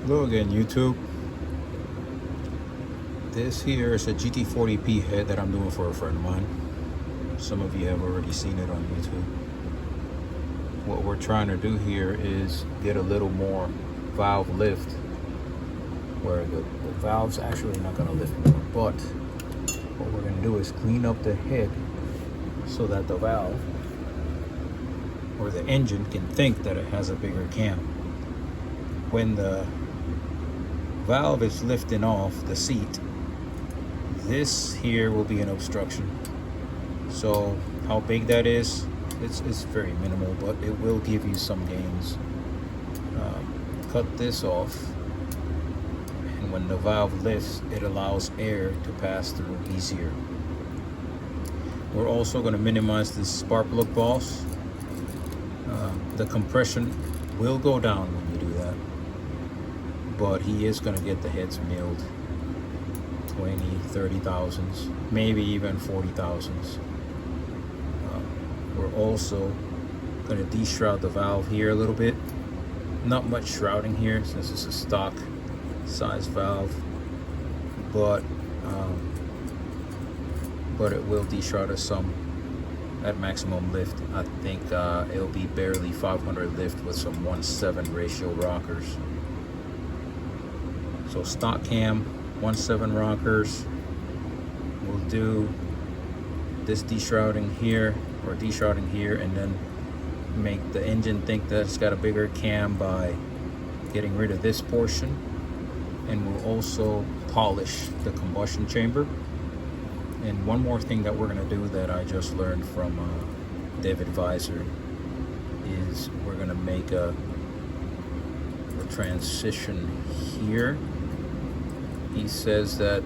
Hello again, YouTube. This here is a GT40p head that I'm doing for a friend of mine. Some of you have already seen it on YouTube. What we're trying to do here is get a little more valve lift, where the valve's actually not going to lift more, but what we're going to do is clean up the head so that the valve or the engine can think that it has a bigger cam. When the valve is lifting off the seat, this here will be an obstruction. So how big that is, it's very minimal, but it will give you some gains. Cut this off, and when the valve lifts, it allows air to pass through easier. We're also going to minimize this spark plug boss. The compression will go down when you do that, but he is going to get the heads milled 20, 30 thousands, maybe even 40 thousands. We're also going to de-shroud the valve here a little bit. Not much shrouding here since it's a stock size valve, but it will de-shroud us some at maximum lift. I think it'll be barely 500 lift with some 1:7 ratio rockers. So stock cam, 1:7 rockers. We'll do this de-shrouding here, or de-shrouding here, and then make the engine think that it's got a bigger cam by getting rid of this portion. And we'll also polish the combustion chamber. And one more thing that we're going to do that I just learned from David Visor is we're going to make a transition here. He says that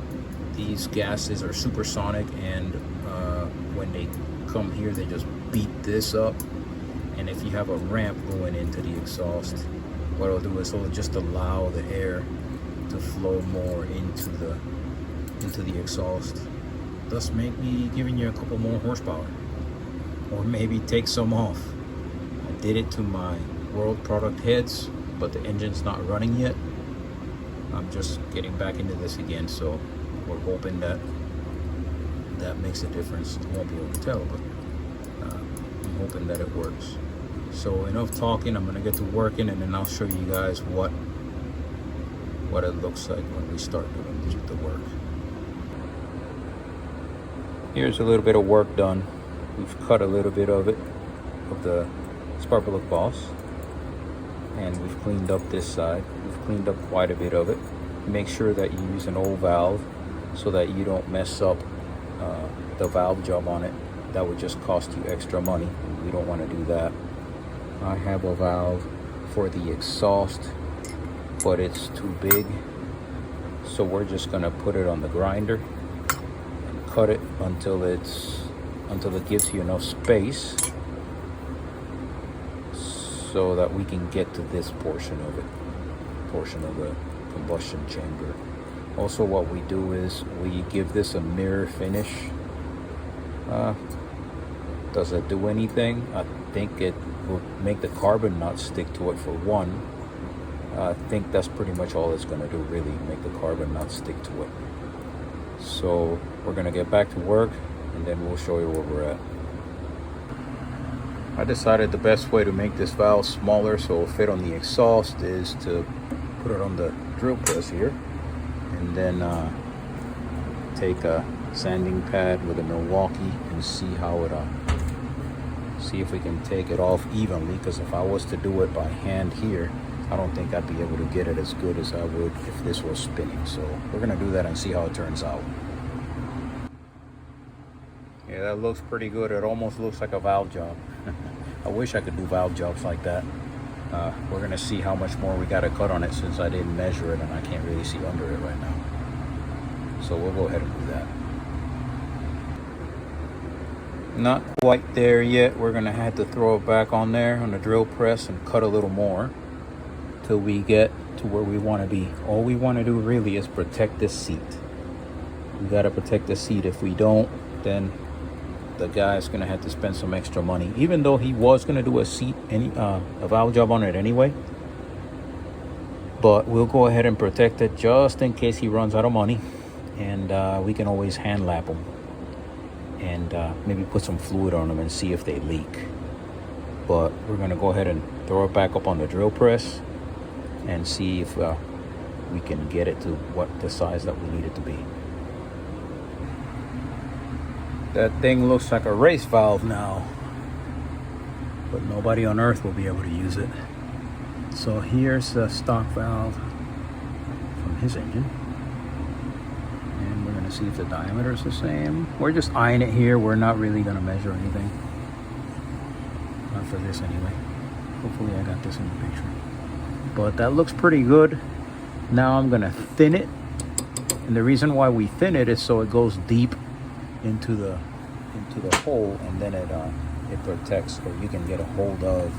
these gases are supersonic, and when they come here, they just beat this up. And if you have a ramp going into the exhaust, what it'll do is it'll just allow the air to flow more into the exhaust, thus maybe giving you a couple more horsepower, or maybe take some off. I did it to my World product heads, but the engine's not running yet. I'm just getting back into this again, so we're hoping that makes a difference. I won't be able to tell, but I'm hoping that it works. So enough talking, I'm gonna get to working, and then I'll show you guys what it looks like when we start doing the work. Here's a little bit of work done. We've cut a little bit of it, of the spark plug boss, and we've cleaned up this side. We've cleaned up quite a bit of it. Make sure that you use an old valve so that you don't mess up the valve job on it. That would just cost you extra money. We don't want to do that. I have a valve for the exhaust, but it's too big, so we're just gonna put it on the grinder and cut it until it gives you enough space so that we can get to this portion of the combustion chamber. Also, what we do is we give this a mirror finish. Does it do anything? I think it will make the carbon not stick to it for one. I think that's pretty much all it's going to do, really, make the carbon not stick to it. So we're going to get back to work, and then we'll show you where we're at. I decided the best way to make this valve smaller so it'll fit on the exhaust is to put it on the drill press here, and then take a sanding pad with a Milwaukee and see if we can take it off evenly, because if I was to do it by hand here, I don't think I'd be able to get it as good as I would if this was spinning. So we're gonna do that and see how it turns out. Yeah, that looks pretty good. It almost looks like a valve job. I wish I could do valve jobs like that. We're gonna see how much more we gotta cut on it, since I didn't measure it and I can't really see under it right now. So we'll go ahead and do that. Not quite there yet. We're gonna have to throw it back on there on the drill press and cut a little more till we get to where we want to be. All we want to do really is protect this seat. We got to protect the seat. If we don't, then the guy's gonna have to spend some extra money, even though he was gonna do a valve job on it anyway. but we'll go ahead and protect it just in case he runs out of money. And we can always hand lap them and maybe put some fluid on them and see if they leak. But we're gonna go ahead and throw it back up on the drill press and see if we can get it to what the size that we need it to be. That thing looks like a race valve now, but nobody on earth will be able to use it. So here's the stock valve from his engine. And we're gonna see if the diameter is the same. We're just eyeing it here. We're not really gonna measure anything. Not for this anyway. Hopefully I got this in the picture. But that looks pretty good. Now I'm gonna thin it. And the reason why we thin it is so it goes deep into the hole, and then it protects, or you can get a hold of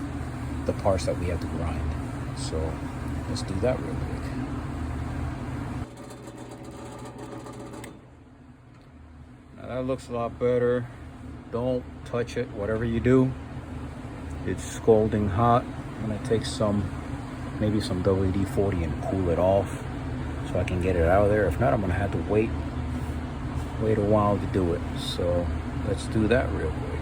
the parts that we have to grind. So let's do that real quick. Now that looks a lot better. Don't touch it, whatever you do. It's scalding hot. I'm gonna take maybe some WD-40 and cool it off so I can get it out of there. If not, I'm gonna have to wait a while to do it. So let's do that real quick.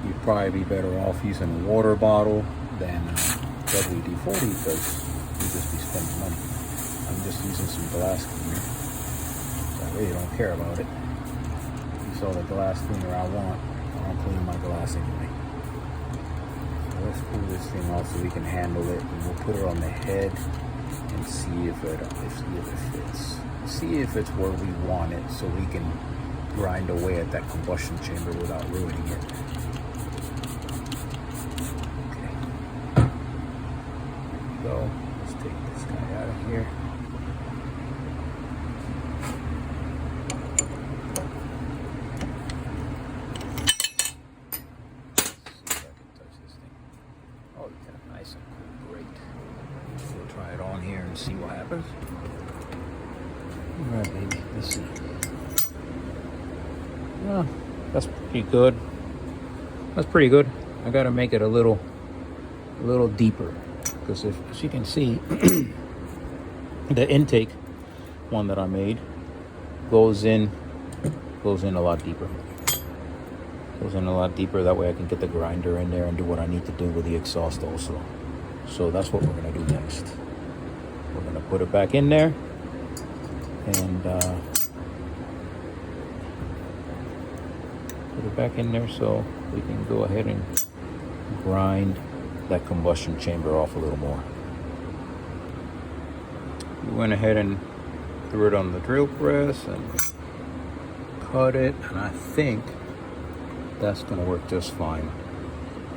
You'd probably be better off using a water bottle than WD-40 because you just be spending money. I'm just using some glass cleaner. So I really don't care about it. You saw the glass cleaner I want. I don't clean my glass anyway. So let's pull this thing off so we can handle it, and we'll put it on the head and see if it fits. See if it's where we want it, so we can grind away at that combustion chamber without ruining it. Okay. So let's take this guy out of here. Nice and cool, great. We'll try it on here and see what happens. All right, baby, let's see. Well, that's pretty good. That's pretty good. I gotta make it a little deeper, because as you can see, the intake one that I made goes in a lot deeper. Goes in a lot deeper. That way I can get the grinder in there and do what I need to do with the exhaust also. So that's what we're gonna do next. We're gonna put it back in there and put it back in there so we can go ahead and grind that combustion chamber off a little more. We went ahead and threw it on the drill press and cut it, and I think that's gonna work just fine.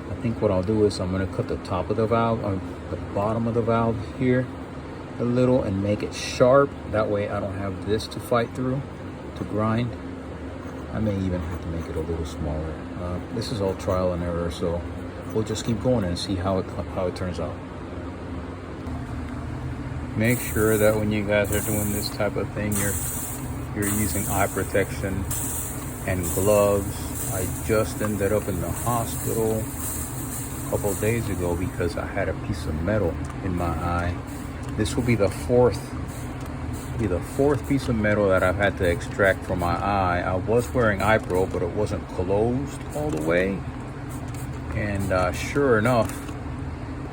I think what I'll do is I'm gonna cut the top of the valve, or the bottom of the valve here a little, and make it sharp. That way I don't have this to fight through to grind. I may even have to make it a little smaller. This is all trial and error, so we'll just keep going and see how it turns out. Make sure that when you guys are doing this type of thing, you're using eye protection and gloves. I just ended up in the hospital a couple of days ago because I had a piece of metal in my eye. This will be the fourth piece of metal that I've had to extract from my eye. I was wearing eye pro, but it wasn't closed all the way. And sure enough,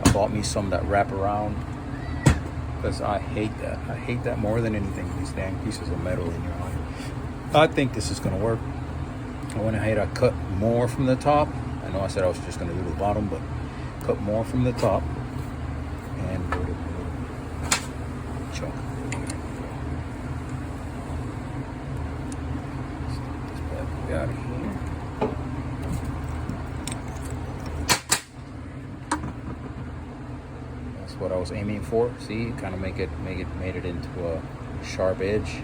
I bought me some that wrap around, because I hate that. I hate that more than anything, these dang pieces of metal in your eye. I think this is gonna work. I went ahead, I cut more from the top. I know I said I was just gonna do the bottom, but cut more from the top and put a chunk. Let's get this bad boy out of here. That's what I was aiming for. See, kind of made it into a sharp edge.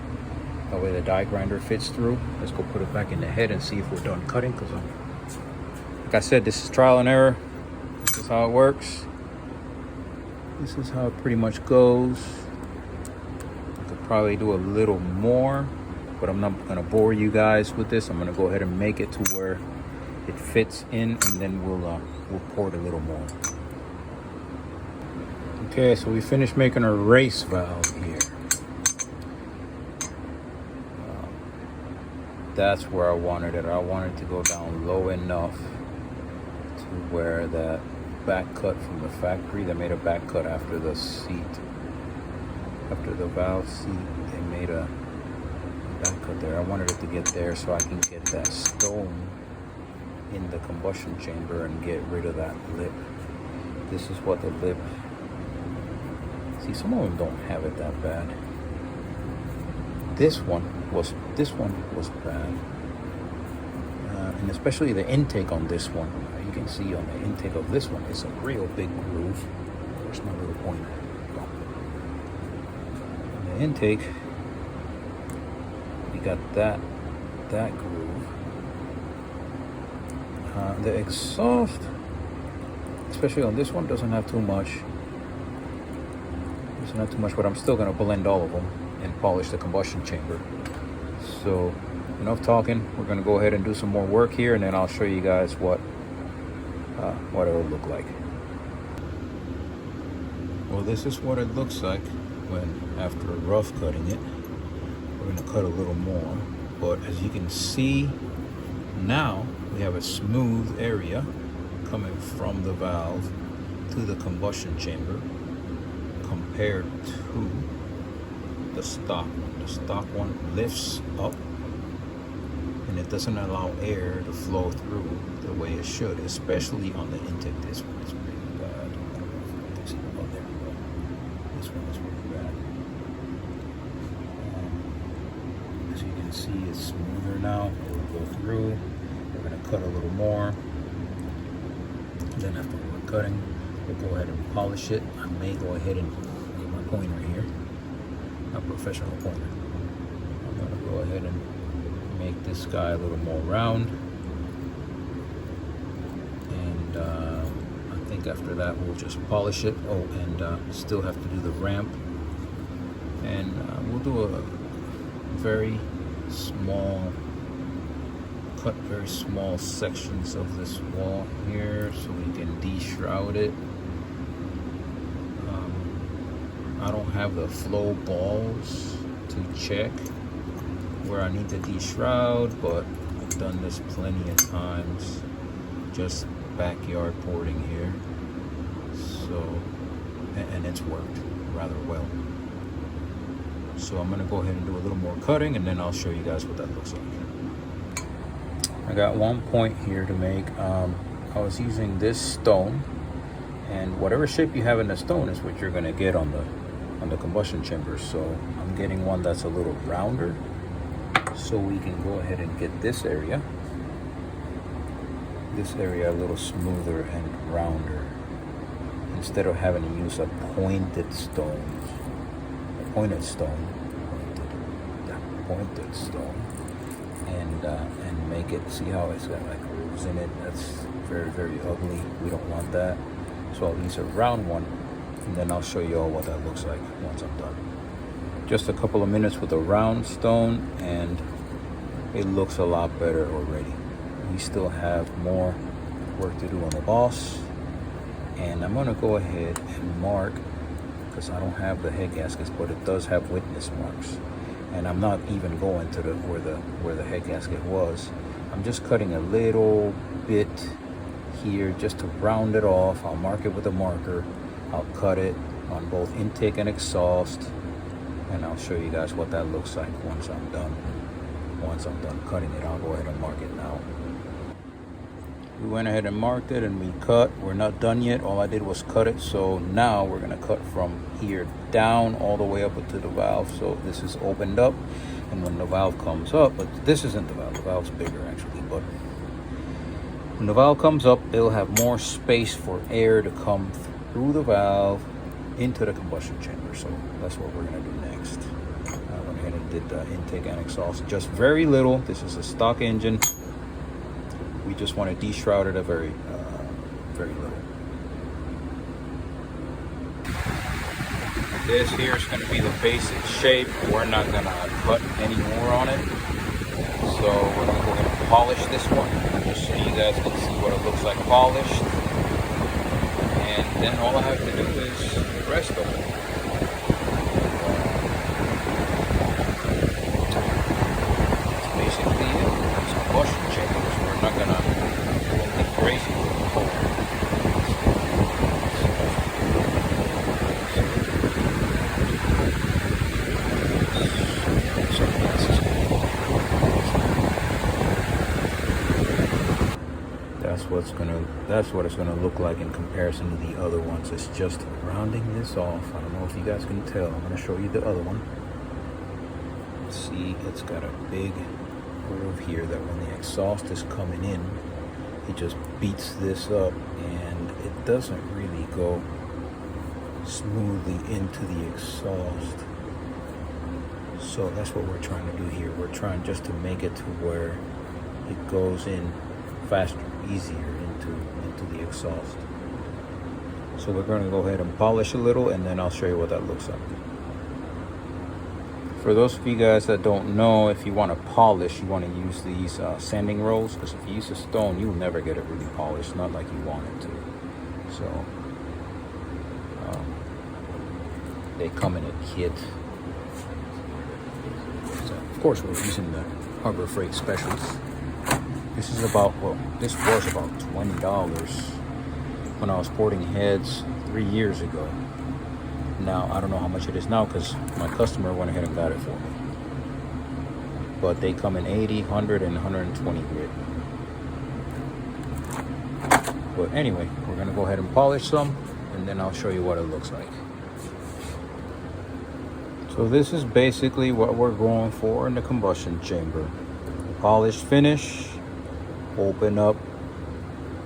That way the die grinder fits through. Let's go put it back in the head and see if we're done cutting, because like I said, this is trial and error. This is how it works. This is how it pretty much goes. I could probably do a little more, but I'm not gonna bore you guys with this. I'm gonna go ahead and make it to where it fits in, and then we'll pour it a little more. Okay, so we finished making a race valve here. That's where I wanted it. I wanted to go down low enough to where that back cut from the factory, they made a back cut after the seat. After the valve seat, they made a back cut there. I wanted it to get there so I can get that stone in the combustion chamber and get rid of that lip. This is what the lip, see, some of them don't have it that bad. This one was bad, and especially the intake on this one. You can see on the intake of this one, it's a real big groove. Where's my little pointer? On the intake, we got that groove. The exhaust, especially on this one, doesn't have too much. Doesn't have too much, but I'm still gonna blend all of them and polish the combustion chamber. So enough talking. We're gonna go ahead and do some more work here, and then I'll show you guys what it'll look like. Well, this is what it looks like when after rough cutting it. We're gonna cut a little more, but as you can see now, we have a smooth area coming from the valve to the combustion chamber compared to the stock one. The stock one lifts up and it doesn't allow air to flow through the way it should, especially on the intake. This one is really bad. I don't know if you can see. Oh, there we go. This one is really bad. As you can see, it's smoother now. It will go through. We're going to cut a little more. Then after we're cutting, we'll go ahead and polish it. I may go ahead and get my pointer here. A professional pointer. I'm going to go ahead and make this guy a little more round. And I think after that we'll just polish it. Oh, and still have to do the ramp. And we'll do a very small, cut very small sections of this wall here so we can de-shroud it. I don't have the flow balls to check where I need to de-shroud, but I've done this plenty of times, just backyard porting here. So, and it's worked rather well. So I'm gonna go ahead and do a little more cutting, and then I'll show you guys what that looks like. I got one point here to make. I was using this stone, and whatever shape you have in the stone is what you're gonna get on the combustion chamber. So I'm getting one that's a little rounder, so we can go ahead and get this area a little smoother and rounder, instead of having to use a pointed stone, and make it, see how it's got like grooves in it. That's very, very ugly. We don't want that. So I'll use a round one, and then I'll show you all what that looks like once I'm done. Just a couple of minutes with a round stone, and it looks a lot better already. We still have more work to do on the boss, and I'm gonna go ahead and mark, because I don't have the head gaskets, but it does have witness marks, and I'm not even going to where the head gasket was. I'm just cutting a little bit here just to round it off. I'll mark it with a marker. I'll cut it on both intake and exhaust, and I'll show you guys what that looks like once I'm done. Once I'm done cutting it, I'll go ahead and mark it now. We went ahead and marked it, and we cut. We're not done yet. All I did was cut it. So now we're gonna cut from here down all the way up to the valve. So this is opened up, and when the valve comes up, but this isn't the valve. The valve's bigger actually, but when the valve comes up, it'll have more space for air to come through the valve into the combustion chamber. So that's what we're gonna do next. I went ahead and did the intake and exhaust, just very little. This is a stock engine. We just want to de-shroud it a very little. This here is going to be the basic shape. We're not going to cut any more on it. So we're going to go ahead and polish this one, just so you guys can see what it looks like polished. And then all I have to do is the rest of it. That's basically it. It's combustion chambers. We're not gonna do anything crazy with the whole. That's what it's gonna look like in comparison to the other ones. It's just rounding this off. I don't know if you guys can tell. I'm gonna show you the other one. See, it's got a big groove here that when the exhaust is coming in, it just beats this up, and it doesn't really go smoothly into the exhaust. So that's what we're trying to do here. We're trying just to make it to where it goes in faster, easier into the exhaust. So we're going to go ahead and polish a little, and then I'll show you what that looks like. For those of you guys that don't know, if you want to polish, you want to use these sanding rolls, because if you use a stone, you'll never get it really polished, not like you want it to. So they come in a kit. So of course we're using the Harbor Freight Specials. This is about, well, this was about $20 when I was porting heads 3 years ago. Now, I don't know how much it is now because my customer went ahead and got it for me. But they come in 80, 100, and 120 grit. But anyway, we're going to go ahead and polish some, and then I'll show you what it looks like. So this is basically what we're going for in the combustion chamber. Polished finish. Open up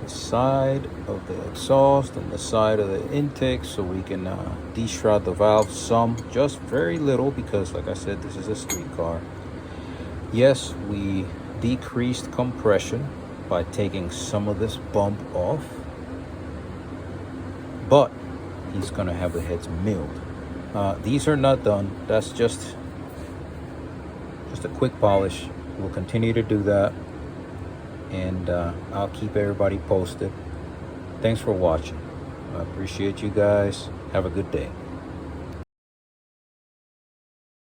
the side of the exhaust and the side of the intake so we can de-shroud the valve some, just very little, because like I said, this is a street car. Yes, we decreased compression by taking some of this bump off, but he's gonna have the heads milled. These are not done. That's just a quick polish. We'll continue to do that, and I'll keep everybody posted. Thanks for watching. I appreciate you guys. Have a good day.